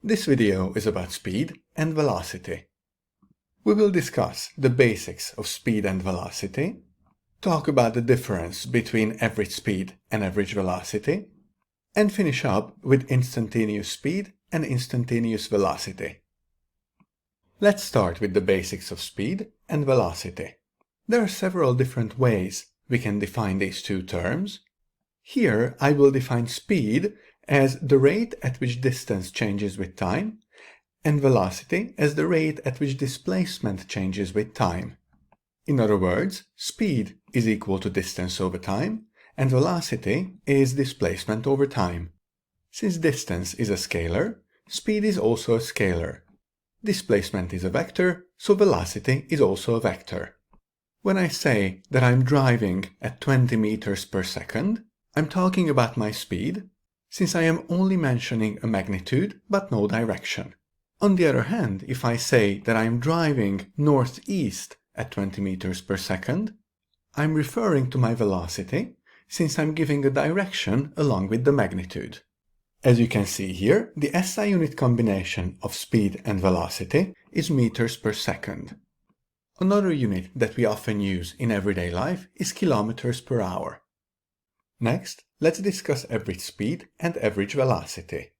This video is about speed and velocity. We will discuss the basics of speed and velocity, talk about the difference between average speed and average velocity, and finish up with instantaneous speed and instantaneous velocity. Let's start with the basics of speed and velocity. There are several different ways we can define these two terms. Here I will define speed as the rate at which distance changes with time, and velocity as the rate at which displacement changes with time. In other words, speed is equal to distance over time, and velocity is displacement over time. Since distance is a scalar, speed is also a scalar. Displacement is a vector, so velocity is also a vector. When I say that I'm driving at 20 meters per second, I'm talking about my speed, since I am only mentioning a magnitude but no direction. On the other hand, if I say that I'm driving northeast at 20 meters per second, I'm referring to my velocity, since I'm giving a direction along with the magnitude. As you can see here, the SI unit combination of speed and velocity is meters per second. Another unit that we often use in everyday life is kilometers per hour. Next, let's discuss average speed and average velocity.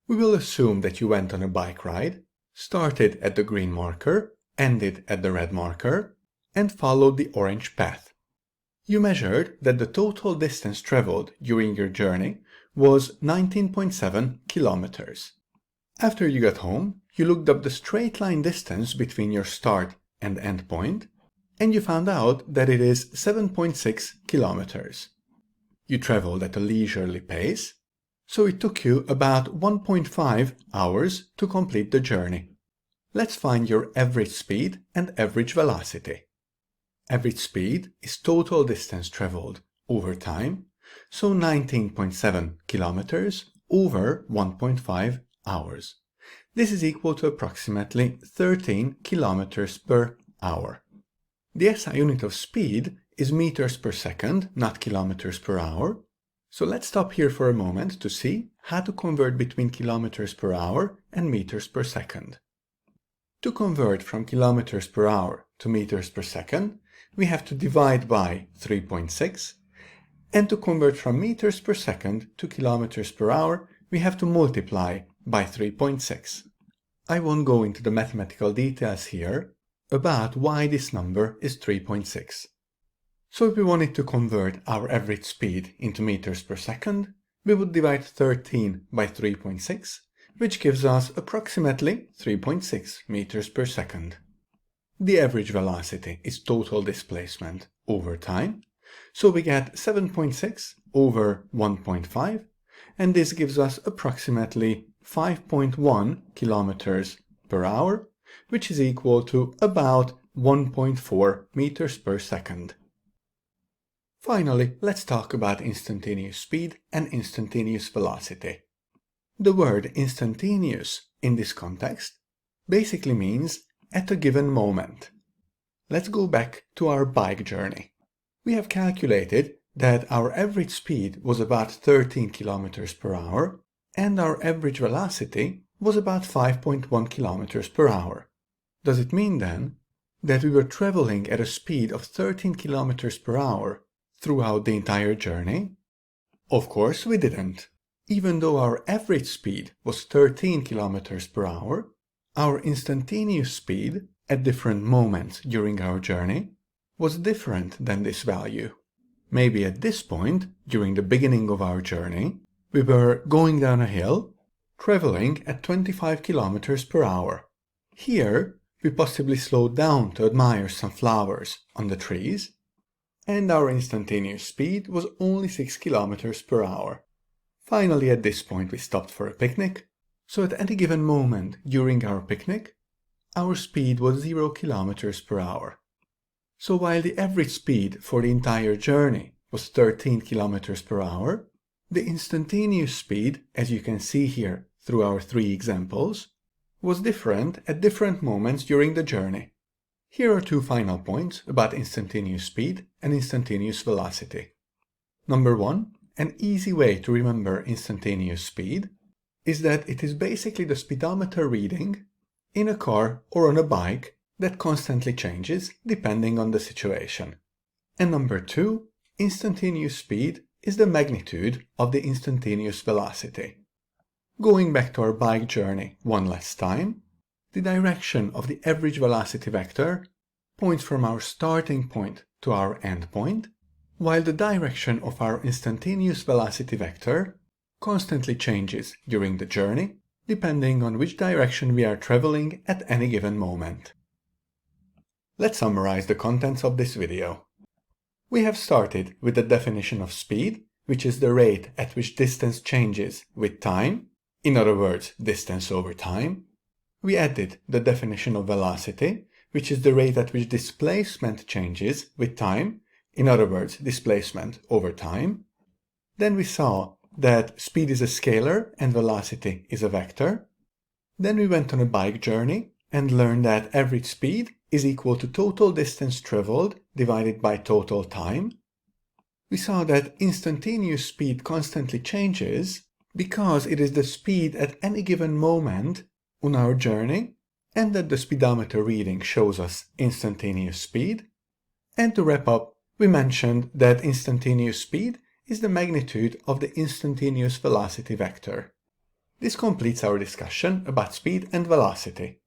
We will assume that you went on a bike ride, started at the green marker, ended at the red marker, and followed the orange path. You measured that the total distance traveled during your journey was 19.7 kilometers. After you got home, you looked up the straight line distance between your start and end point, and you found out that it is 7.6 kilometers. You traveled at a leisurely pace, so it took you about 1.5 hours to complete the journey. Let's find your average speed and average velocity. Average speed is total distance traveled over time, so 19.7 kilometers over 1.5 hours. This is equal to approximately 13 kilometers per hour. The SI unit of speed is meters per second, not kilometers per hour. So let's stop here for a moment to see how to convert between kilometers per hour and meters per second. To convert from kilometers per hour to meters per second, we have to divide by 3.6, and to convert from meters per second to kilometers per hour, we have to multiply by 3.6. I won't go into the mathematical details here about why this number is 3.6. So if we wanted to convert our average speed into meters per second, we would divide 13 by 3.6, which gives us approximately 3.6 meters per second. The average velocity is total displacement over time, so we get 7.6 over 1.5, and this gives us approximately 5.1 kilometers per hour, which is equal to about 1.4 meters per second. Finally, let's talk about instantaneous speed and instantaneous velocity. The word instantaneous in this context basically means at a given moment. Let's go back to our bike journey. We have calculated that our average speed was about 13 kilometers per hour and our average velocity was about 5.1 kilometers per hour. Does it mean then that we were traveling at a speed of 13 kilometers per hour throughout the entire journey? Of course we didn't. Even though our average speed was 13 kilometers per hour, our instantaneous speed at different moments during our journey was different than this value. Maybe at this point, during the beginning of our journey, we were going down a hill, traveling at 25 kilometers per hour. Here, we possibly slowed down to admire some flowers on the trees, and our instantaneous speed was only 6 kilometers per hour. Finally, at this point we stopped for a picnic, so at any given moment during our picnic, our speed was 0 kilometers per hour. So while the average speed for the entire journey was 13 kilometers per hour, the instantaneous speed, as you can see here through our 3 examples, was different at different moments during the journey. Here are 2 final points about instantaneous speed and instantaneous velocity. Number 1, an easy way to remember instantaneous speed is that it is basically the speedometer reading in a car or on a bike that constantly changes depending on the situation. And number 2, instantaneous speed is the magnitude of the instantaneous velocity. Going back to our bike journey one last time, the direction of the average velocity vector points from our starting point to our end point, while the direction of our instantaneous velocity vector constantly changes during the journey, depending on which direction we are traveling at any given moment. Let's summarize the contents of this video. We have started with the definition of speed, which is the rate at which distance changes with time, in other words, distance over time. We added the definition of velocity, which is the rate at which displacement changes with time, in other words, displacement over time. Then we saw that speed is a scalar and velocity is a vector. Then we went on a bike journey and learned that average speed is equal to total distance traveled divided by total time. We saw that instantaneous speed constantly changes because it is the speed at any given moment on our journey, and that the speedometer reading shows us instantaneous speed. And to wrap up, we mentioned that instantaneous speed is the magnitude of the instantaneous velocity vector. This completes our discussion about speed and velocity.